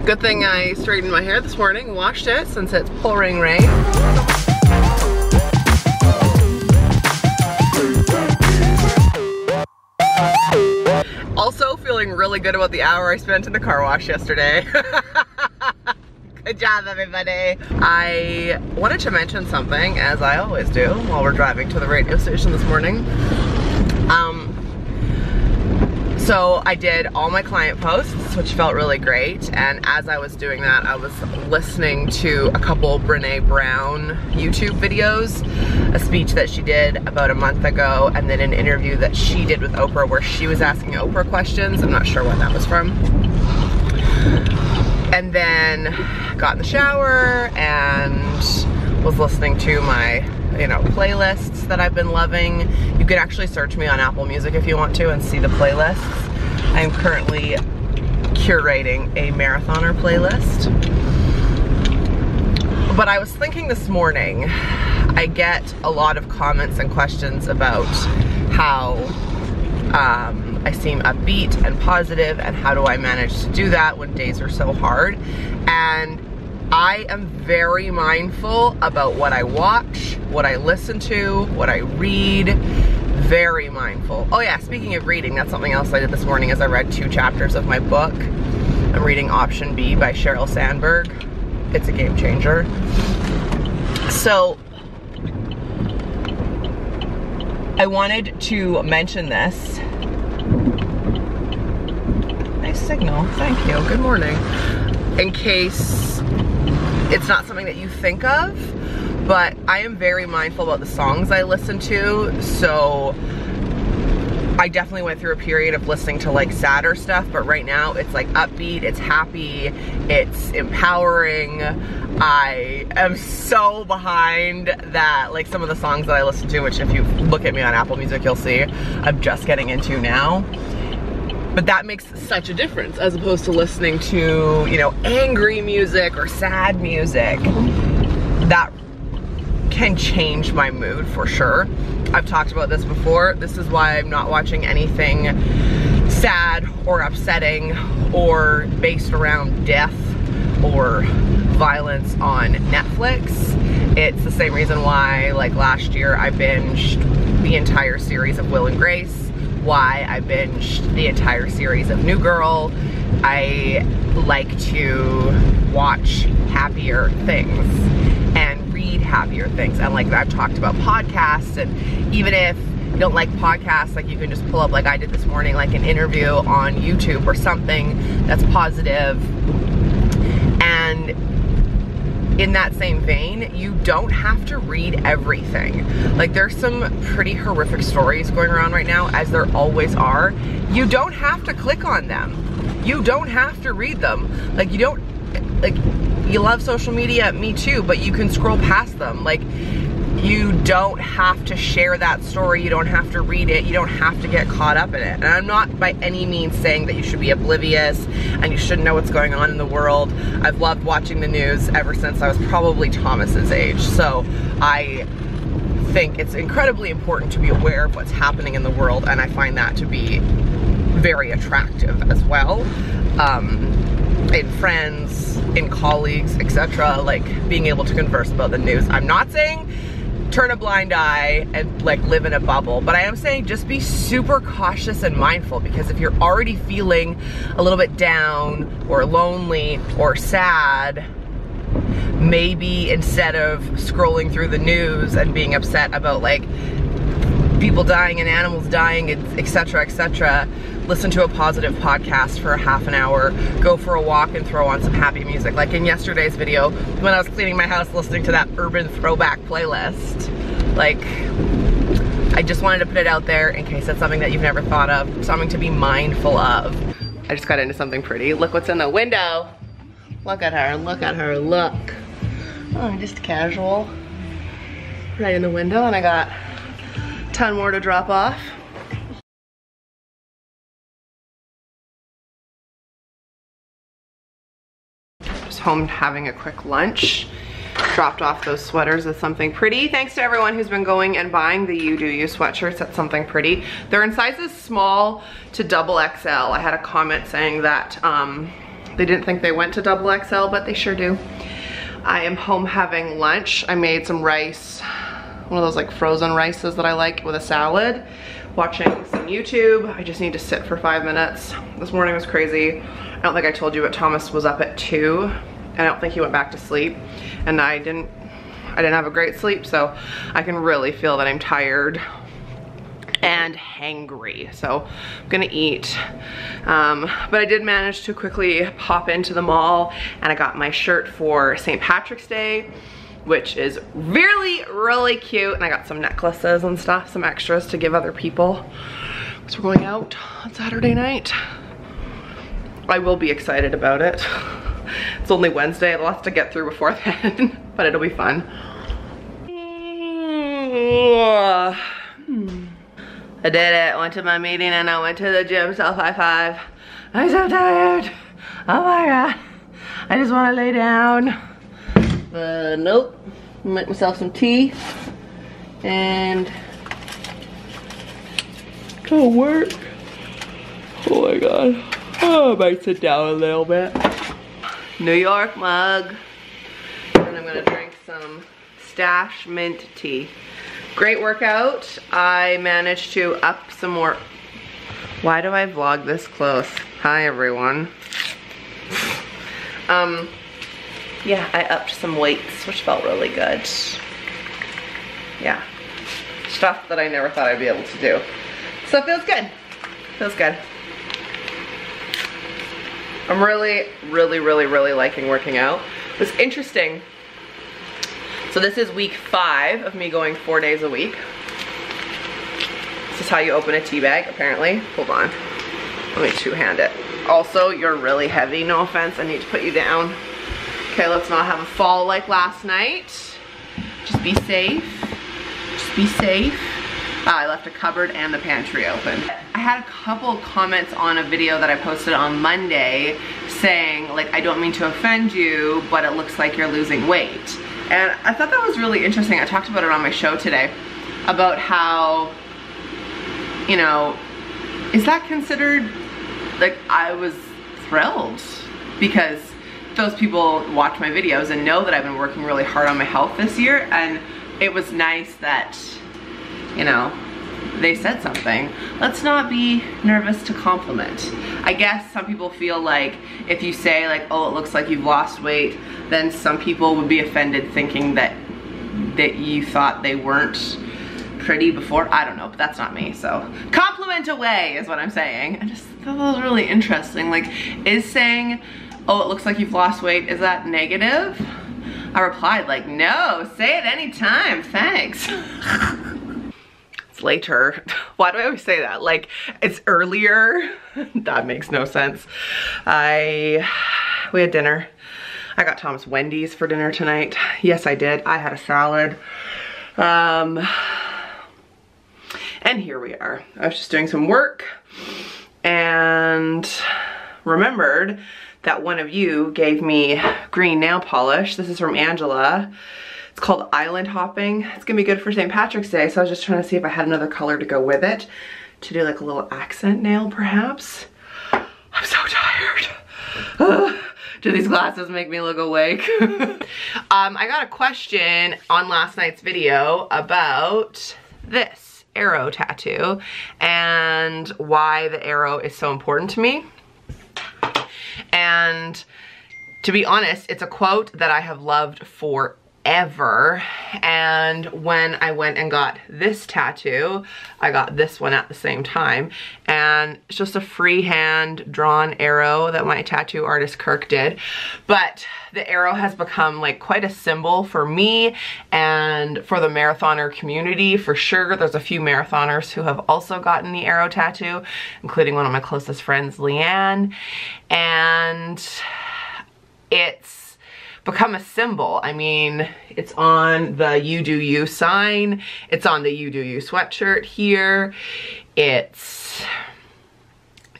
Good thing I straightened my hair this morning, washed it since it's pouring rain. Also feeling really good about the hour I spent in the car wash yesterday. Good job, everybody. I wanted to mention something, as I always do, while we're driving to the radio station this morning. So I did all my client posts, which felt really great, and as I was doing that, I was listening to a couple Brené Brown YouTube videos, a speech that she did about a month ago, and then an interview that she did with Oprah where she was asking Oprah questions. I'm not sure what that was from. And then got in the shower and was listening to my playlists that I've been loving. You can actually search me on Apple Music if you want to and see the playlists. I'm currently curating a Mareathoner playlist. But I was thinking this morning, I get a lot of comments and questions about how I seem upbeat and positive, and how do I manage to do that when days are so hard. And I am very mindful about what I watch, what I listen to, what I read. Very mindful. Oh yeah, speaking of reading, that's something else I did this morning, is I read 2 chapters of my book. I'm reading Option B by Sheryl Sandberg. It's a game changer. So I wanted to mention this. Nice signal, thank you, good morning. In case it's not something that you think of, but I am very mindful about the songs I listen to. So I definitely went through a period of listening to like sadder stuff, but right now it's like upbeat, it's happy, it's empowering. I am so behind that, like some of the songs that I listen to, which if you look at me on Apple Music, you'll see I'm just getting into now. But that makes such a difference as opposed to listening to, angry music or sad music. That can change my mood for sure. I've talked about this before. This is why I'm not watching anything sad or upsetting or based around death or violence on Netflix. It's the same reason why, like last year, I binged the entire series of Will and Grace, why I binged the entire series of New Girl. I like to watch happier things and read happier things. And like I've talked about podcasts, and even if you don't like podcasts, like you can just pull up, like I did this morning, like an interview on YouTube or something that's positive. And in that same vein, you don't have to read everything. Like there's some pretty horrific stories going around right now, as there always are. You don't have to click on them. You don't have to read them. Like you love social media, me too, but you can scroll past them. Like you don't have to share that story, you don't have to read it, you don't have to get caught up in it. And I'm not by any means saying that you should be oblivious and you shouldn't know what's going on in the world. I've loved watching the news ever since I was probably Thomas's age. So I think it's incredibly important to be aware of what's happening in the world, and I find that to be very attractive as well. In friends, in colleagues, etc., like being able to converse about the news. I'm not saying turn a blind eye and like live in a bubble, but I am saying just be super cautious and mindful, because if you're already feeling a little bit down or lonely or sad, maybe instead of scrolling through the news and being upset about like people dying and animals dying, etc., etc., listen to a positive podcast for a half an hour, go for a walk and throw on some happy music. Like in yesterday's video, when I was cleaning my house listening to that urban throwback playlist. Like, I just wanted to put it out there in case that's something that you've never thought of, something to be mindful of. I just got into something pretty. Look what's in the window. Look at her, look at her, look. Oh, just casual. Right in the window, and I got a ton more to drop off. Just home having a quick lunch. Dropped off those sweaters at Something Pretty. Thanks to everyone who's been going and buying the You Do You sweatshirts at Something Pretty. They're in sizes small to double XL. I had a comment saying that They didn't think they went to XXL, but they sure do. I am home having lunch. I made some rice, one of those like frozen rices that I like with a salad. Watching some YouTube. I just need to sit for 5 minutes. This morning was crazy. I don't think I told you, but Thomas was up at 2, and I don't think he went back to sleep. And I didn't have a great sleep, so I can really feel that I'm tired and hangry. So I'm gonna eat. But I did manage to quickly pop into the mall, and I got my shirt for St. Patrick's Day, which is really, really cute. And I got some necklaces and stuff, some extras to give other people. So we're going out on Saturday night. I will be excited about it. It's only Wednesday, lots to get through before then, but it'll be fun. I did it, went to my meeting and I went to the gym, so high five. I'm so tired. Oh my God. I just wanna lay down. Nope. Make myself some tea and go work. Oh my God. Oh, I might sit down a little bit. New York mug. And I'm gonna drink some Stash mint tea. Great workout. I managed to up some more. Why do I vlog this close? Hi everyone. Yeah, I upped some weights, which felt really good. Yeah, stuff that I never thought I'd be able to do. So it feels good, feels good. I'm really, really, really, really liking working out. It was interesting. So this is week 5 of me going 4 days a week. This is how you open a tea bag, apparently. Hold on, let me two-hand it. Also, you're really heavy, no offense, I need to put you down. Okay, let's not have a fall like last night. Just be safe. Just be safe. I left a cupboard and the pantry open. I had a couple comments on a video that I posted on Monday saying, like, I don't mean to offend you, but it looks like you're losing weight. And I thought that was really interesting. I talked about it on my show today, about how, you know, is that considered, like, I was thrilled because those people watch my videos and know that I've been working really hard on my health this year, and it was nice that, you know, they said something. Let's not be nervous to compliment. I guess some people feel like if you say like, oh, it looks like you've lost weight, then some people would be offended thinking that you thought they weren't pretty before. I don't know, but that's not me. So compliment away is what I'm saying. I just thought that was really interesting. Like, is saying, oh, it looks like you've lost weight, is that negative? I replied like, no, say it anytime, thanks. It's later. Why do I always say that? Like, it's earlier. That makes no sense. We had dinner. I got Thomas Wendy's for dinner tonight. Yes, I did. I had a salad. And here we are. I was just doing some work and remembered that one of you gave me green nail polish. This is from Angela. It's called Island Hopping. It's gonna be good for St. Patrick's Day, so I was just trying to see if I had another color to go with it, to do like a little accent nail perhaps. I'm so tired. Do these glasses make me look awake? I got a question on last night's video about this arrow tattoo and why the arrow is so important to me. And to be honest, it's a quote that I have loved forever. And when I went and got this tattoo, I got this one at the same time. And it's just a freehand drawn arrow that my tattoo artist Kirk did. But the arrow has become like quite a symbol for me and for the marathoner community for sure. There's a few marathoners who have also gotten the arrow tattoo, including one of my closest friends, Leanne. And it's become a symbol. I mean, it's on the You Do You sign. It's on the You Do You sweatshirt here. It's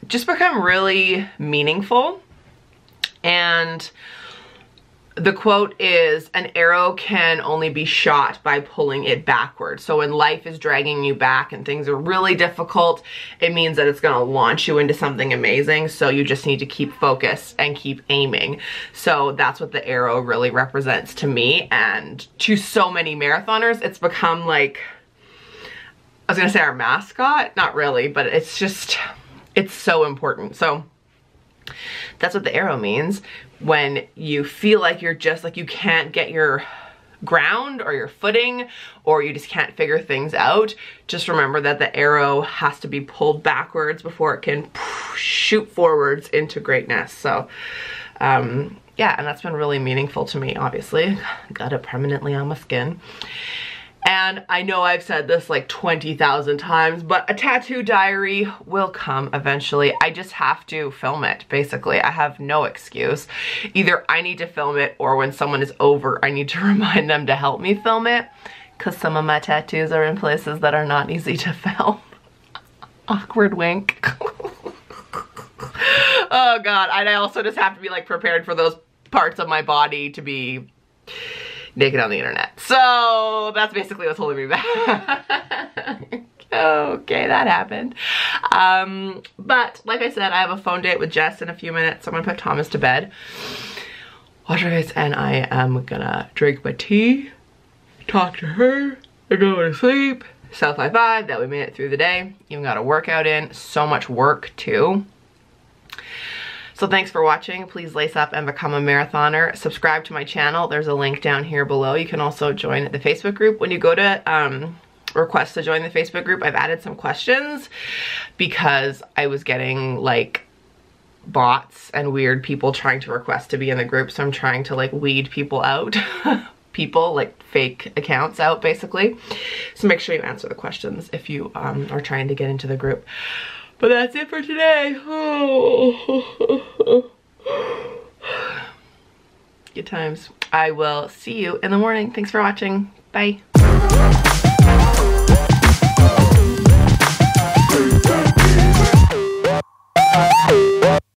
just become really meaningful. And The quote is, an arrow can only be shot by pulling it backwards. So when life is dragging you back and things are really difficult, it means that it's gonna launch you into something amazing. So you just need to keep focused and keep aiming. So that's what the arrow really represents to me and to so many marathoners. It's become like, I was gonna say our mascot, not really, but it's just, it's so important. So that's what the arrow means. When you feel like you're just like you can't get your ground or your footing, or you just can't figure things out, just remember that the arrow has to be pulled backwards before it can shoot forwards into greatness. So yeah, and that's been really meaningful to me, obviously. Got it permanently on my skin. And I know I've said this like 20,000 times, but a tattoo diary will come eventually. I just have to film it, basically. I have no excuse. Either I need to film it, or when someone is over, I need to remind them to help me film it, because some of my tattoos are in places that are not easy to film. Awkward wink. Oh God, and I also just have to be like prepared for those parts of my body to be naked on the internet. So that's basically what's holding me back. Okay, that happened. But like I said, I have a phone date with Jess in a few minutes. So I'm gonna put Thomas to bed, watch her guys, and I am gonna drink my tea, talk to her, and go to sleep. Self-high-five that we made it through the day. Even got a workout in. So much work too. So thanks for watching. Please lace up and become a marathoner. Subscribe to my channel. There's a link down here below. You can also join the Facebook group. When you go to request to join the Facebook group, I've added some questions because I was getting like bots and weird people trying to request to be in the group. So I'm trying to like weed people out. People, like fake accounts out basically. So make sure you answer the questions if you are trying to get into the group. But that's it for today. Good times. I will see you in the morning. Thanks for watching. Bye.